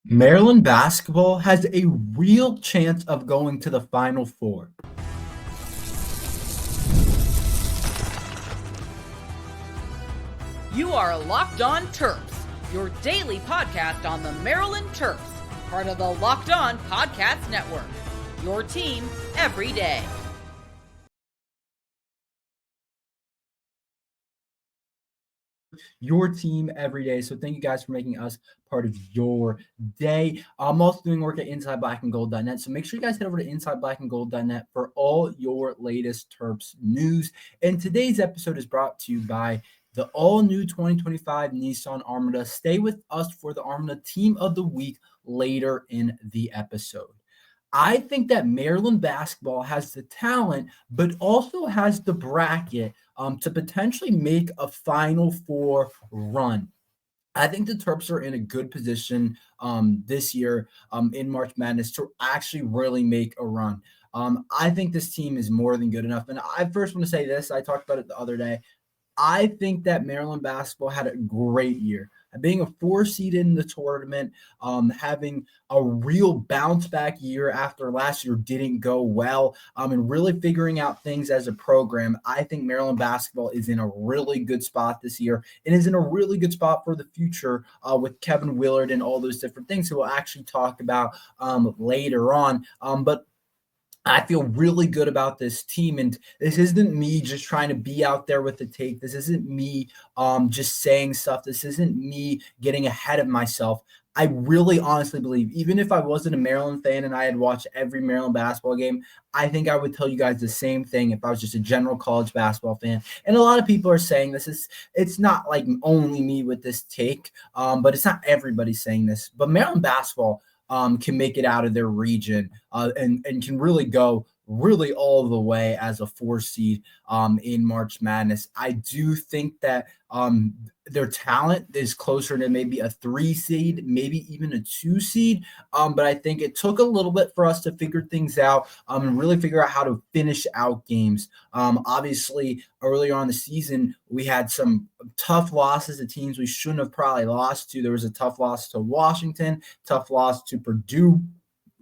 Maryland basketball has a real chance of going to the Final Four. You are Locked On Terps, your daily podcast on the Maryland Terps, part of the Locked On Podcast Network. Your team every day. Your team every day. So thank you guys for making us part of your day. I'm also doing work at InsideBlackandGold.net. So make sure you guys head over to InsideBlackandGold.net for all your latest Terps news. And today's episode is brought to you by the all-new 2025 Nissan Armada. Stay with us for the Armada Team of the Week later in the episode. I think that Maryland basketball has the talent, but also has the bracket to potentially make a Final Four run. I think the Terps are in a good position this year in March Madness to actually really make a run. I think this team is more than good enough. And I first want to say this. I talked about it the other day. I think that Maryland basketball had a great year. Being a 4 seed in the tournament, having a real bounce back year after last year didn't go well, and really figuring out things as a program. I think Maryland basketball is in a really good spot this year and is in a really good spot for the future with Kevin Willard and all those different things who we'll actually talk about later on. But I feel really good about this team, and this isn't me just trying to be out there with the take. This isn't me just saying stuff. This isn't me getting ahead of myself. I really honestly believe, even if I wasn't a Maryland fan and I had watched every Maryland basketball game, I think I would tell you guys the same thing if I was just a general college basketball fan. And a lot of people are saying this. It's not like only me with this take, but it's not everybody saying this. But Maryland basketball can make it out of their region and can really go really all the way as a 4 seed in March Madness. I do think that their talent is closer to maybe a 3 seed, maybe even a 2 seed. But I think it took a little bit for us to figure things out and really figure out how to finish out games. Obviously, earlier on the season, we had some tough losses to teams we shouldn't have probably lost to. There was a tough loss to Washington, tough loss to Purdue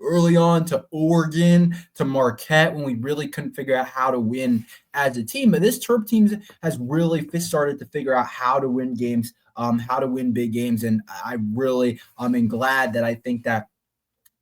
early on, to Oregon, to Marquette, when we really couldn't figure out how to win as a team. But this Terp team has really started to figure out how to win games, how to win big games. And I really am glad that I think that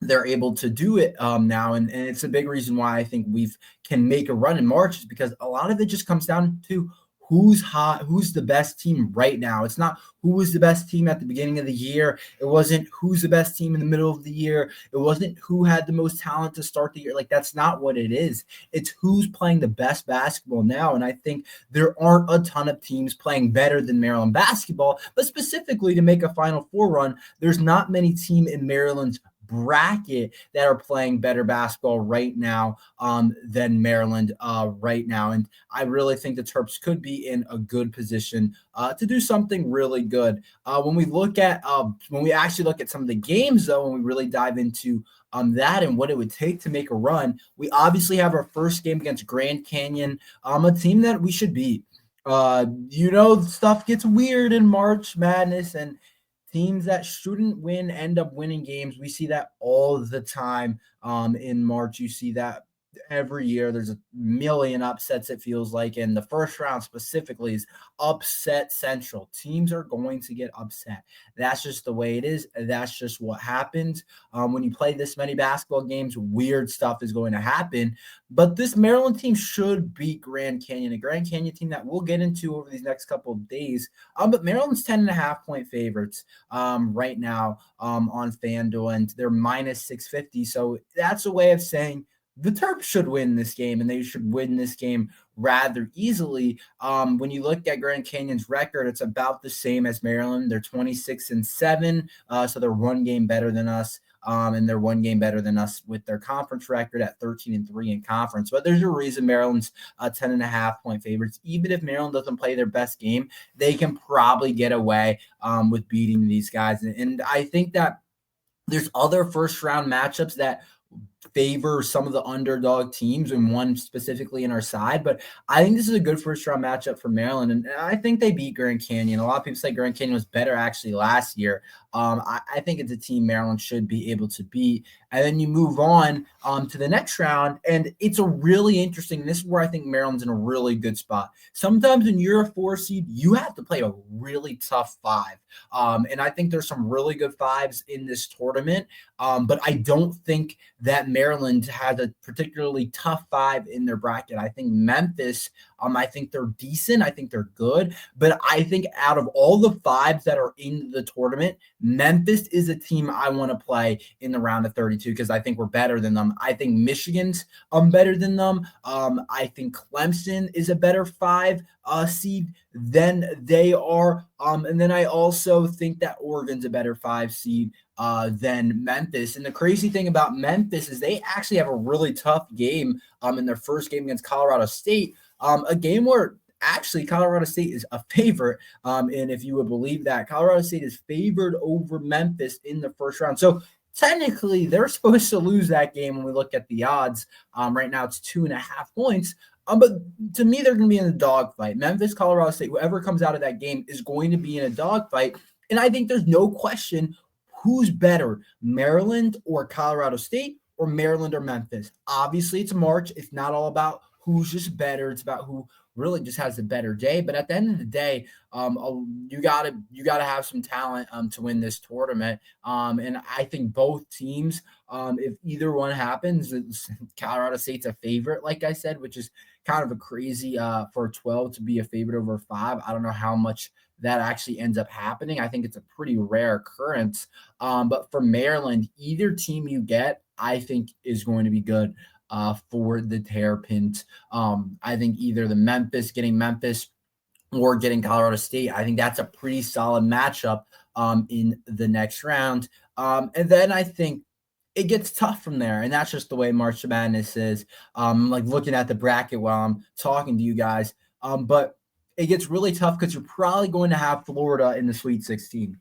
they're able to do it now. And it's a big reason why I think we can make a run in March, is because a lot of it just comes down to who's hot, who's the best team right now. It's not who was the best team at the beginning of the year. It wasn't who's the best team in the middle of the year. It wasn't who had the most talent to start the year. Like, that's not what it is. It's who's playing the best basketball now. And I think there aren't a ton of teams playing better than Maryland basketball, but specifically to make a Final Four run, there's not many teams in Maryland's bracket that are playing better basketball right now than Maryland right now. And I really think the Terps could be in a good position to do something really good. When we actually look at some of the games, though, when we really dive into that and what it would take to make a run, we obviously have our first game against Grand Canyon, a team that we should beat. Stuff gets weird in March Madness, and teams that shouldn't win end up winning games. We see that all the time in March. You see that every year. There's a million upsets, it feels like. And the first round specifically is upset central. Teams are going to get upset. That's just the way it is. That's just what happens. When you play this many basketball games, weird stuff is going to happen. But this Maryland team should beat Grand Canyon, a Grand Canyon team that we'll get into over these next couple of days. But Maryland's 10.5-point favorites right now on FanDuel, and they're minus 650. So that's a way of saying the Terps should win this game, and they should win this game rather easily. When you look at Grand Canyon's record, it's about the same as Maryland. They're 26-7, so they're one game better than us. And they're one game better than us with their conference record at 13-3 in conference. But there's a reason Maryland's 10.5-point favorites. Even if Maryland doesn't play their best game, they can probably get away with beating these guys. And I think that there's other first-round matchups that favor some of the underdog teams and one specifically in our side, but I think this is a good first round matchup for Maryland, and I think they beat Grand Canyon. A lot of people say Grand Canyon was better actually last year. I think it's a team Maryland should be able to beat. And then you move on to the next round, and it's a really interesting. This is where I think Maryland's in a really good spot. Sometimes when you're a 4 seed, you have to play a really tough 5. And I think there's some really good 5s in this tournament. But I don't think that Maryland has a particularly tough 5 in their bracket. I think Memphis, I think they're decent. I think they're good. But I think out of all the 5s that are in the tournament, Memphis is a team I want to play in the round of 32 because I think we're better than them. I think Michigan's better than them. I think Clemson is a better 5 seed than they are. And then I also think that Oregon's a better 5 seed than Memphis. And the crazy thing about Memphis is they actually have a really tough game in their first game against Colorado State, a game where actually Colorado State is a favorite. And if you would believe that, Colorado State is favored over Memphis in the first round. So technically, they're supposed to lose that game when we look at the odds. Right now, it's 2.5 points. But to me, they're going to be in a dogfight. Memphis, Colorado State, whoever comes out of that game is going to be in a dogfight. And I think there's no question who's better, Maryland or Colorado State, or Maryland or Memphis. Obviously, it's March. It's not all about who's just better. It's about who really just has a better day. But at the end of the day, you gotta have some talent to win this tournament. And I think both teams, if either one happens, Colorado State's a favorite, like I said, which is kind of a crazy for 12 to be a favorite over 5. I don't know how much that actually ends up happening. I think it's a pretty rare occurrence. But for Maryland, either team you get, I think is going to be good for the Terrapins. I think either getting Memphis or getting Colorado State, I think that's a pretty solid matchup in the next round. And then I think it gets tough from there. And that's just the way March Madness is. Like looking at the bracket while I'm talking to you guys. But it gets really tough because you're probably going to have Florida in the Sweet 16.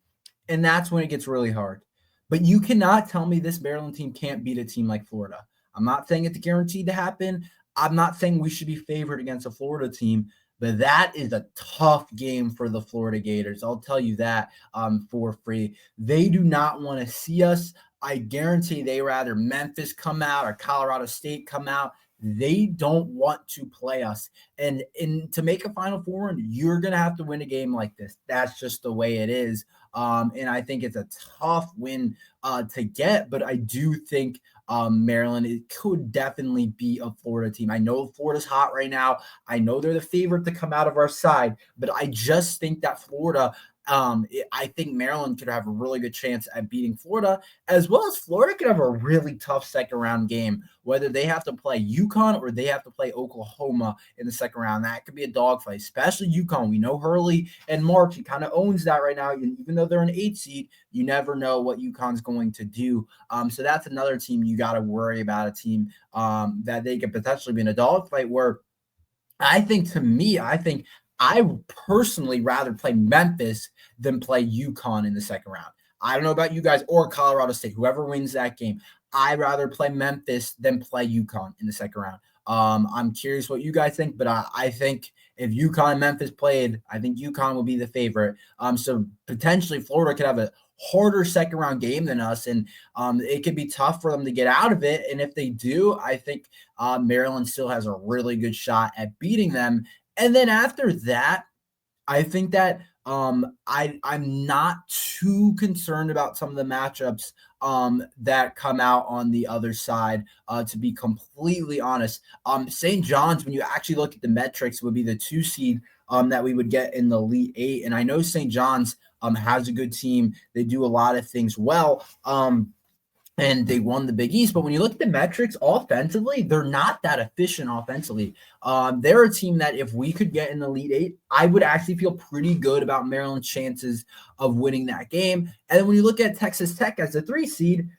And that's when it gets really hard. But you cannot tell me this Maryland team can't beat a team like Florida. I'm not saying it's guaranteed to happen. I'm not saying we should be favored against a Florida team, but that is a tough game for the Florida Gators. I'll tell you that for free. They do not want to see us. I guarantee they rather Memphis come out or Colorado State come out. They don't want to play us. And to make a Final Four, you're going to have to win a game like this. That's just the way it is. And I think it's a tough win to get, but I do think Maryland, it could definitely be a Florida team. I know Florida's hot right now. I know they're the favorite to come out of our side, but I just think that Florida, I think Maryland could have a really good chance at beating Florida, as well as Florida could have a really tough second round game, whether they have to play UConn or they have to play Oklahoma in the second round. That could be a dogfight, especially UConn. We know Hurley and March, he kind of owns that right now. Even though they're an 8 seed, you never know what UConn's going to do. So that's another team you got to worry about, a team that they could potentially be in a dogfight where I think I personally rather play Memphis than play UConn in the second round. I don't know about you guys or Colorado State, whoever wins that game. I'd rather play Memphis than play UConn in the second round. I'm curious what you guys think, but I think if UConn and Memphis played, I think UConn will be the favorite. So potentially Florida could have a harder second round game than us, and it could be tough for them to get out of it. And if they do, I think Maryland still has a really good shot at beating them. And then after that, I think that I'm not too concerned about some of the matchups that come out on the other side, to be completely honest. St. John's, when you actually look at the metrics, would be the 2 seed that we would get in the Elite 8. And I know St. John's has a good team. They do a lot of things well. And they won the Big East. But when you look at the metrics offensively, they're not that efficient offensively. They're a team that if we could get in the Elite 8, I would actually feel pretty good about Maryland's chances of winning that game. And then when you look at Texas Tech as a 3 seed,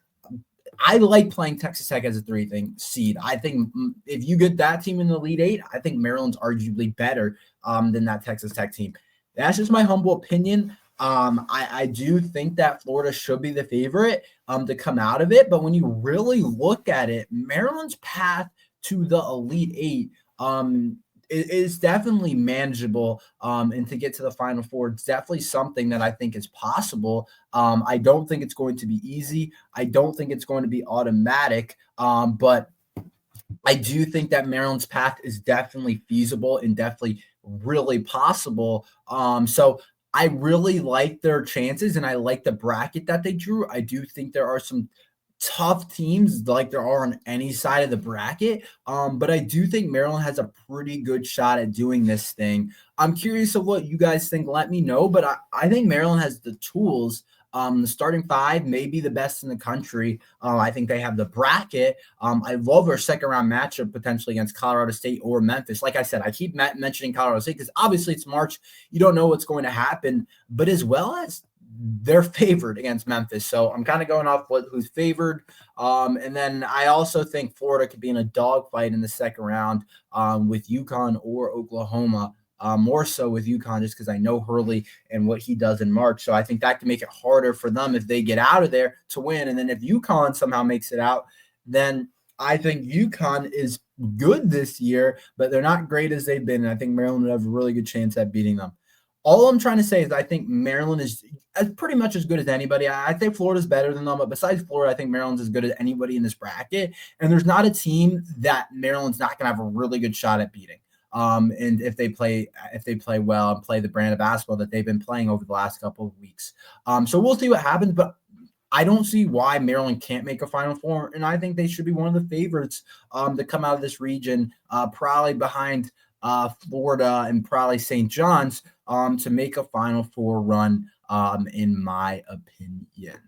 I like playing Texas Tech as a 3 seed. I think if you get that team in the Elite 8, I think Maryland's arguably better than that Texas Tech team. That's just my humble opinion. I do think that Florida should be the favorite to come out of it. But when you really look at it, Maryland's path to the Elite Eight is definitely manageable. And to get to the Final Four, it's definitely something that I think is possible. I don't think it's going to be easy. I don't think it's going to be automatic. But I do think that Maryland's path is definitely feasible and definitely really possible. So I really like their chances, and I like the bracket that they drew. I do think there are some tough teams like there are on any side of the bracket. But I do think Maryland has a pretty good shot at doing this thing. I'm curious of what you guys think. Let me know. But I think Maryland has the tools. The starting five may be the best in the country. I think they have the bracket. I love our second round matchup potentially against Colorado State or Memphis. Like I said, I keep mentioning Colorado State because obviously it's March. You don't know what's going to happen, but as well as they're favored against Memphis. So I'm kind of going off who's favored. And then I also think Florida could be in a dogfight in the second round with UConn or Oklahoma. More so with UConn just because I know Hurley and what he does in March. So I think that can make it harder for them if they get out of there to win. And then if UConn somehow makes it out, then I think UConn is good this year, but they're not great as they've been. And I think Maryland would have a really good chance at beating them. All I'm trying to say is I think Maryland is pretty much as good as anybody. I think Florida's better than them, but besides Florida, I think Maryland's as good as anybody in this bracket. And there's not a team that Maryland's not going to have a really good shot at beating. And if they play well and play the brand of basketball that they've been playing over the last couple of weeks. So we'll see what happens, but I don't see why Maryland can't make a Final Four, and I think they should be one of the favorites to come out of this region, probably behind Florida and probably St. John's to make a Final Four run, in my opinion.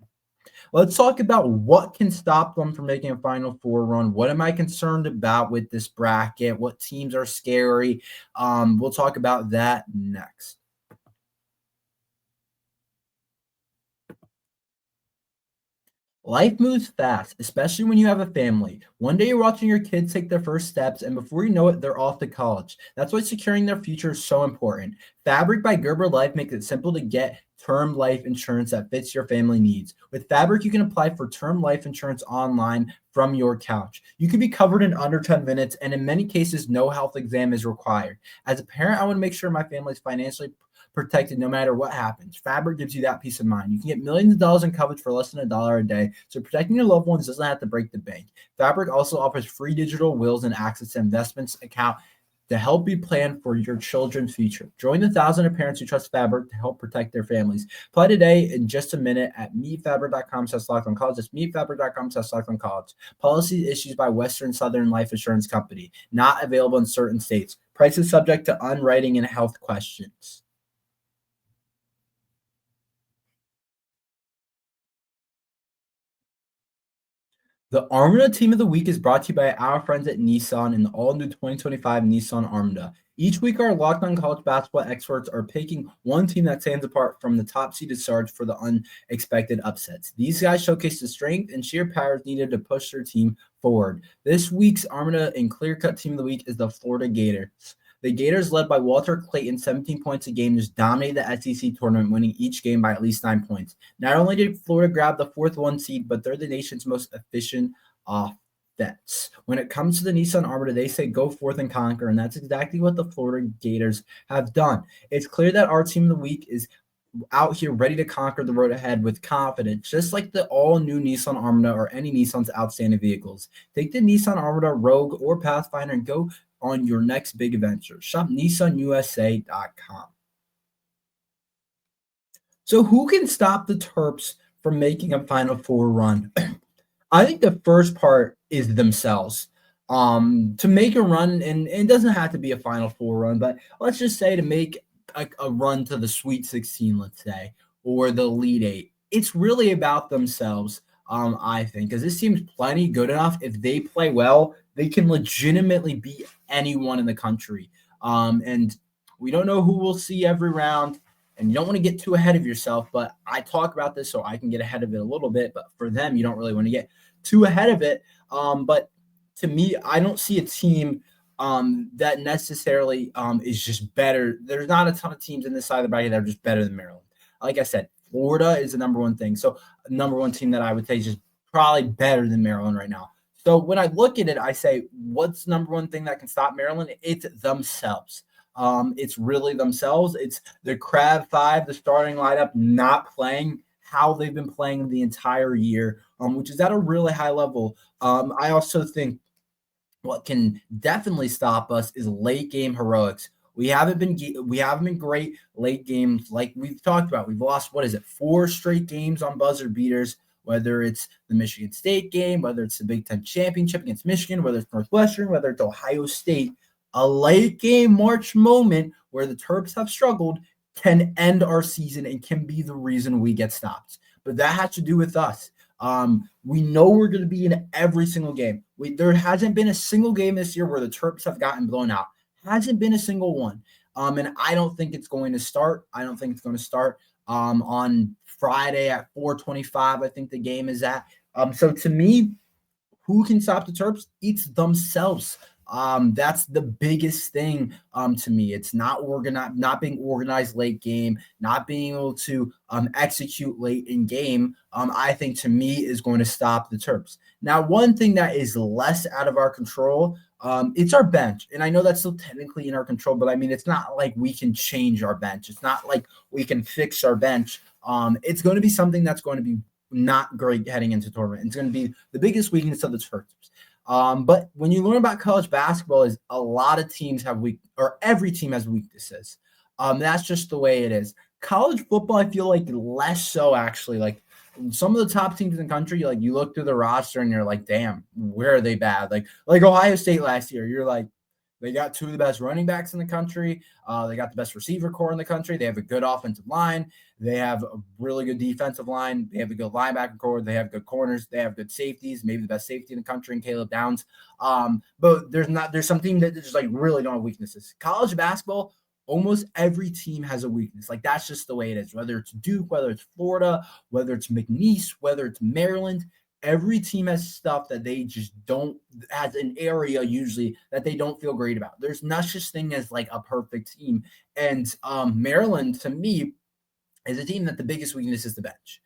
Let's talk about what can stop them from making a Final Four run. What am I concerned about with this bracket? What teams are scary? We'll talk about that next. Life moves fast, especially when you have a family. One day you're watching your kids take their first steps, and before you know it, they're off to college. That's why securing their future is so important. Fabric by Gerber Life makes it simple to get term life insurance that fits your family needs. With Fabric, you can apply for term life insurance online from your couch. You can be covered in under 10 minutes, and in many cases, no health exam is required. As a parent, I want to make sure my family is financially protected no matter what happens. Fabric gives you that peace of mind. You can get millions of dollars in coverage for less than $1 a day, so protecting your loved ones doesn't have to break the bank. Fabric also offers free digital wills and access to investments account to help you plan for your children's future. Join the thousands of parents who trust Fabric to help protect their families. Apply today in just a minute at meetfabric.com/lockedoncollege. That's meetfabric.com/lockedoncollege. Policy issued by Western Southern Life Insurance Company. Not available in certain states. Prices subject to underwriting and health questions. The Armada Team of the Week is brought to you by our friends at Nissan and the all-new 2025 Nissan Armada. Each week, our Locked On College basketball experts are picking one team that stands apart from the top-seeded Sarge for the unexpected upsets. These guys showcase the strength and sheer powers needed to push their team forward. This week's Armada and clear-cut Team of the Week is the Florida Gators. The Gators, led by Walter Clayton, 17 points a game, just dominated the SEC tournament, winning each game by at least 9 points. Not only did Florida grab the 4th seed, but they're the nation's most efficient offense. When it comes to the Nissan Armada, they say go forth and conquer, and that's exactly what the Florida Gators have done. It's clear that our Team of the Week is out here ready to conquer the road ahead with confidence, just like the all-new Nissan Armada or any Nissan's outstanding vehicles. Take the Nissan Armada, Rogue, or Pathfinder and go on your next big adventure. Shop nissanusa.com. So who can stop the Terps from making a Final Four run? I think the first part is themselves. To make a run, and it doesn't have to be a Final Four run, but let's just say to make a run to the Sweet 16, let's say, or the Elite Eight. It's really about themselves, I think, because this seems plenty good enough. If they play well, they can legitimately beat anyone in the country. And we don't know who we'll see every round, and you don't want to get too ahead of yourself, but I talk about this so I can get ahead of it a little bit, but for them, you don't really want to get too ahead of it. But to me, I don't see a team that necessarily is just better. There's not a ton of teams in this side of the bracket that are just better than Maryland. like I said, Florida is the number one thing. So number one team that I would say is just probably better than Maryland right now. So when I look at it, I say, what's the number one thing that can stop Maryland? It's themselves. It's really themselves. It's the Crab Five, the starting lineup, not playing how they've been playing the entire year, which is at a really high level. I also think what can definitely stop us is late game heroics. We haven't been great late games like we've talked about. We've lost 4 straight games on buzzer beaters, whether it's the Michigan State game, whether it's the Big Ten championship against Michigan, whether it's Northwestern, whether it's Ohio State. A late game March moment where the Terps have struggled can end our season and can be the reason we get stopped. But that has to do with us. We know we're going to be in every single game. There hasn't been a single game this year where the Terps have gotten blown out. Hasn't been a single one. And I don't think it's going to start. I don't think it's going to start on Friday at 4:25. I think the game is at. So to me, who can stop the Terps? It's themselves. That's the biggest thing to me. It's not being organized late game, not being able to execute late in game. I think to me is going to stop the Terps. Now, one thing that is less out of our control, it's our bench. And I know that's still technically in our control, but I mean, it's not like we can change our bench. It's not like we can fix our bench. It's going to be something that's going to be not great heading into tournament. It's going to be the biggest weakness of the Terps. But when you learn about college basketball, is a lot of teams have every team has weaknesses. That's just the way it is. College football, I feel like less so actually. Like some of the top teams in the country, like you look through the roster and you're like, damn, where are they bad? Like Ohio State last year, you're like, they got 2 of the best running backs in the country. They got the best receiver core in the country. They have a good offensive line. They have a really good defensive line. They have a good linebacker core. They have good corners. They have good safeties, maybe the best safety in the country in Caleb Downs. But there's some teams that just like really don't have weaknesses. College basketball, almost every team has a weakness. Like that's just the way it is. Whether it's Duke, whether it's Florida, whether it's McNeese, whether it's Maryland, every team has stuff that they just don't, has an area usually that they don't feel great about. There's not such thing as like a perfect team. And Maryland, to me, is a team that the biggest weakness is the bench.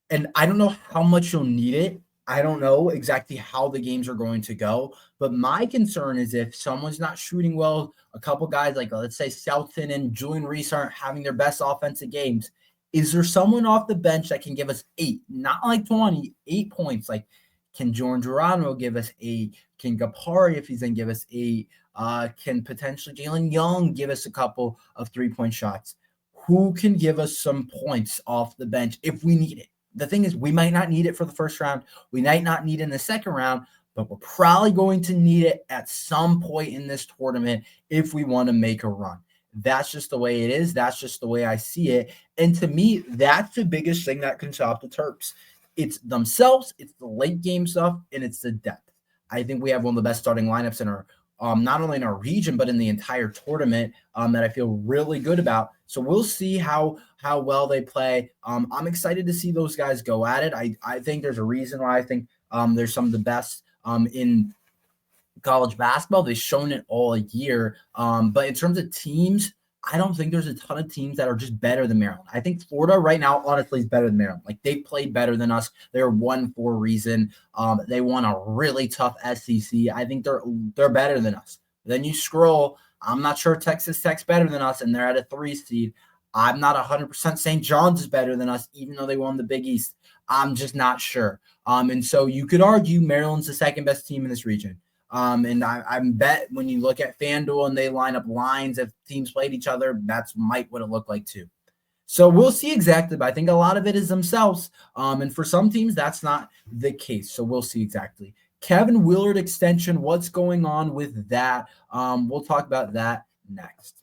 And I don't know how much you'll need it. I don't know exactly how the games are going to go. But my concern is if someone's not shooting well, a couple guys like, let's say, Shelton and Julian Reese aren't having their best offensive games, is there someone off the bench that can give us 8, not like 20, 8 points? Like, can Jordan Geronimo give us 8? Can Gapari, if he's going to give us 8? Can potentially Jalen Young give us a couple of 3-point shots? Who can give us some points off the bench if we need it? The thing is, we might not need it for the first round. We might not need it in the second round, but we're probably going to need it at some point in this tournament if we want to make a run. That's just the way it is. That's just the way I see it. And to me, that's the biggest thing that can stop the Terps. It's themselves, it's the late game stuff, and it's the depth. I think we have one of the best starting lineups in our, not only in our region, but in the entire tournament that I feel really good about. So we'll see how well they play. I'm excited to see those guys go at it. I think there's a reason why I think they're some of the best in college basketball. They've shown it all year. But in terms of teams, I don't think there's a ton of teams that are just better than Maryland. I think Florida right now, honestly, is better than Maryland. Like they played better than us. They're won for a reason. They won a really tough SEC. I think they're better than us. Then you scroll. I'm not sure Texas Tech's better than us, and they're at a 3 seed. I'm not 100% St. John's is better than us, even though they won the Big East. I'm just not sure. And so you could argue Maryland's the second best team in this region. And I bet when you look at FanDuel and they line up lines, if teams played each other, that's might what it looked like too. So we'll see exactly, but I think a lot of it is themselves. And for some teams, that's not the case. So we'll see exactly. Kevin Willard extension, what's going on with that? We'll talk about that next.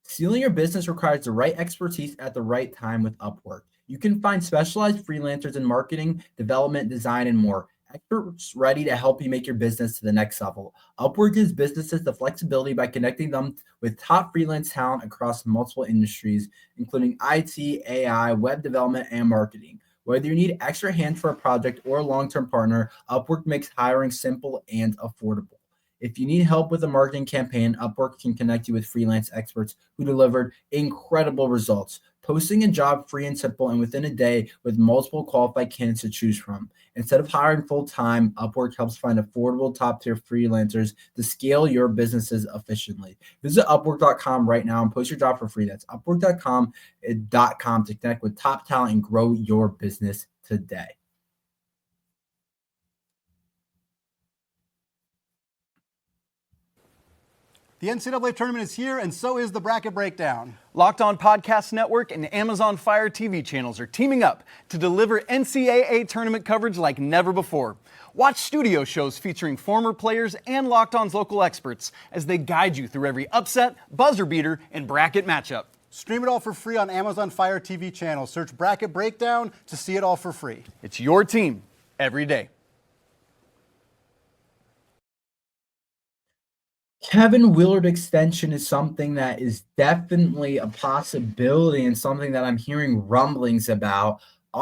Scaling your business requires the right expertise at the right time with Upwork. You can find specialized freelancers in marketing, development, design, and more. Experts ready to help you make your business to the next level. Upwork gives businesses the flexibility by connecting them with top freelance talent across multiple industries, including IT, AI, web development, and marketing. Whether you need extra hands for a project or a long-term partner, Upwork makes hiring simple and affordable. If you need help with a marketing campaign, Upwork can connect you with freelance experts who delivered incredible results. Posting a job free and simple and within a day with multiple qualified candidates to choose from. Instead of hiring full-time, Upwork helps find affordable top-tier freelancers to scale your businesses efficiently. Visit Upwork.com right now and post your job for free. That's Upwork.com to connect with top talent and grow your business today. The NCAA tournament is here, and so is the Bracket Breakdown. Locked On Podcast Network and Amazon Fire TV channels are teaming up to deliver NCAA tournament coverage like never before. Watch studio shows featuring former players and Locked On's local experts as they guide you through every upset, buzzer beater, and bracket matchup. Stream it all for free on Amazon Fire TV channel. Search Bracket Breakdown to see it all for free. It's your team every day. Kevin Willard extension is something that is definitely a possibility and something that I'm hearing rumblings about.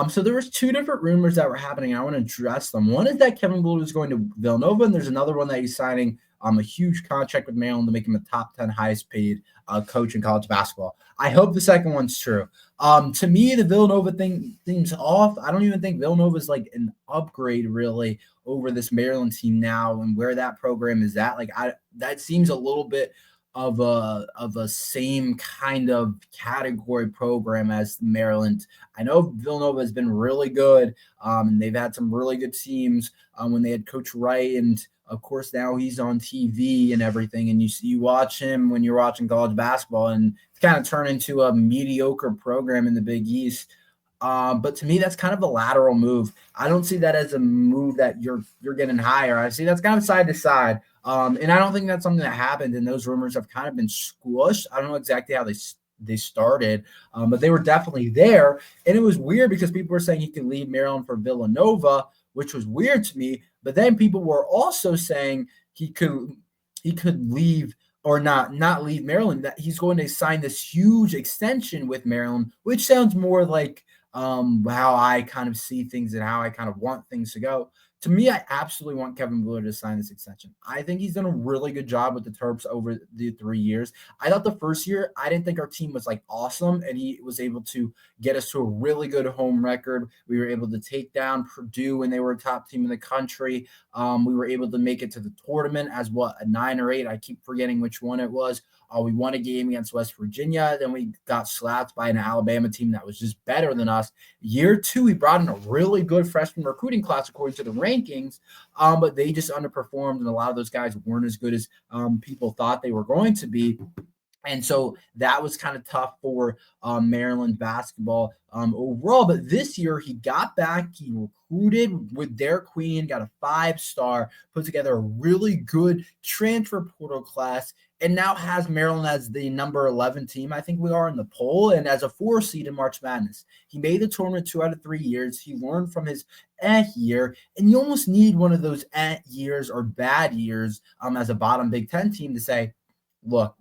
So there was two different rumors that were happening. I want to address them. One is that Kevin Willard is going to Villanova, and there's another one that he's signing a huge contract with Maryland to make him a top 10 highest paid coach in college basketball. I hope the second one's true. To me, the Villanova thing seems off. I don't even think Villanova is like an upgrade really over this Maryland team now and where that program is at. That seems a little bit of a same kind of category program as Maryland. I know Villanova has been really good. And they've had some really good teams when they had Coach Wright, and of course now he's on TV and everything. And you watch him when you're watching college basketball, and it's kind of turned into a mediocre program in the Big East. But to me, that's kind of a lateral move. I don't see that as a move that you're getting higher. I see that's kind of side to side. And I don't think that's something that happened. And those rumors have kind of been squished. I don't know exactly how they started, but they were definitely there. And it was weird because people were saying he could leave Maryland for Villanova, which was weird to me. But then people were also saying he could leave or not leave Maryland, that he's going to sign this huge extension with Maryland, which sounds more like how I kind of see things and how I kind of want things to go. To me, I absolutely want Kevin Willard to sign this extension. I think he's done a really good job with the Terps over the 3 years. I thought the first year, I didn't think our team was awesome, and he was able to get us to a really good home record. We were able to take down Purdue when they were a top team in the country. We were able to make it to the tournament as a 9 or 8. I keep forgetting which one it was. We won a game against West Virginia. Then we got slapped by an Alabama team that was just better than us. Year 2, we brought in a really good freshman recruiting class according to the rankings, but they just underperformed, and a lot of those guys weren't as good as people thought they were going to be. And so that was kind of tough for Maryland basketball overall. But this year he got back. He recruited with their queen, got a 5-star, put together a really good transfer portal class, and now has Maryland as the number 11 team, I think we are in the poll, and as a 4 seed in March Madness. He made the tournament 2 out of 3 years. He learned from his year, and you almost need one of those years or bad years as a bottom Big Ten team to say, look,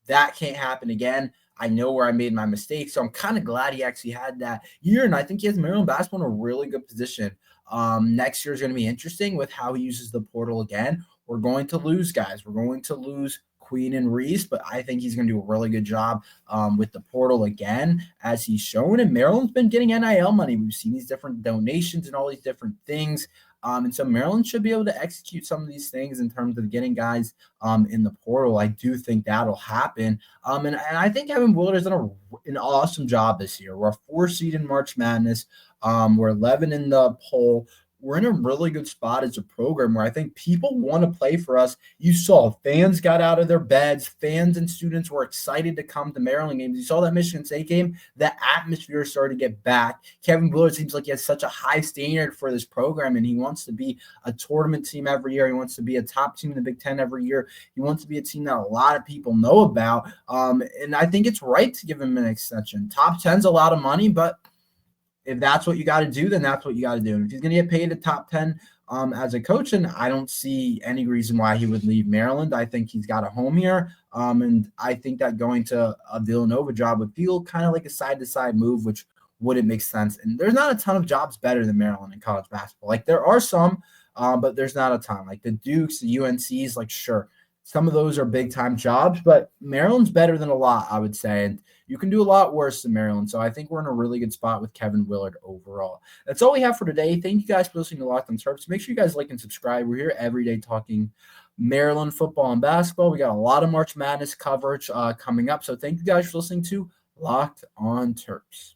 that can't happen again. I know where I made my mistakes. So I'm kind of glad he actually had that year. And I think he has Maryland basketball in a really good position. Next year is going to be interesting with how he uses the portal again. We're going to lose guys. We're going to lose Queen and Reese, but I think he's going to do a really good job with the portal again, as he's shown. And Maryland's been getting NIL money. We've seen these different donations and all these different things. And so Maryland should be able to execute some of these things in terms of getting guys in the portal. I do think that'll happen. And I think Kevin Willard has done an awesome job this year. We're a 4 seed in March Madness. We're 11 in the poll. We're in a really good spot as a program where I think people want to play for us. You saw fans got out of their beds. Fans and students were excited to come to Maryland games. You saw that Michigan State game. That atmosphere started to get back. Kevin Willard seems like he has such a high standard for this program, and he wants to be a tournament team every year. He wants to be a top team in the Big Ten every year. He wants to be a team that a lot of people know about. And I think it's right to give him an extension. Top 10's a lot of money, but if that's what you got to do, then that's what you got to do. And if he's going to get paid a top 10 as a coach, and I don't see any reason why he would leave Maryland. I think he's got a home here. And I think that going to a Villanova job would feel kind of like a side-to-side move, which wouldn't make sense. And there's not a ton of jobs better than Maryland in college basketball. There are some, but there's not a ton. Like the Dukes, the UNCs, like sure, some of those are big-time jobs, but Maryland's better than a lot, I would say, and you can do a lot worse than Maryland. So I think we're in a really good spot with Kevin Willard overall. That's all we have for today. Thank you guys for listening to Locked on Terps. Make sure you guys like and subscribe. We're here every day talking Maryland football and basketball. We got a lot of March Madness coverage coming up. So thank you guys for listening to Locked on Terps.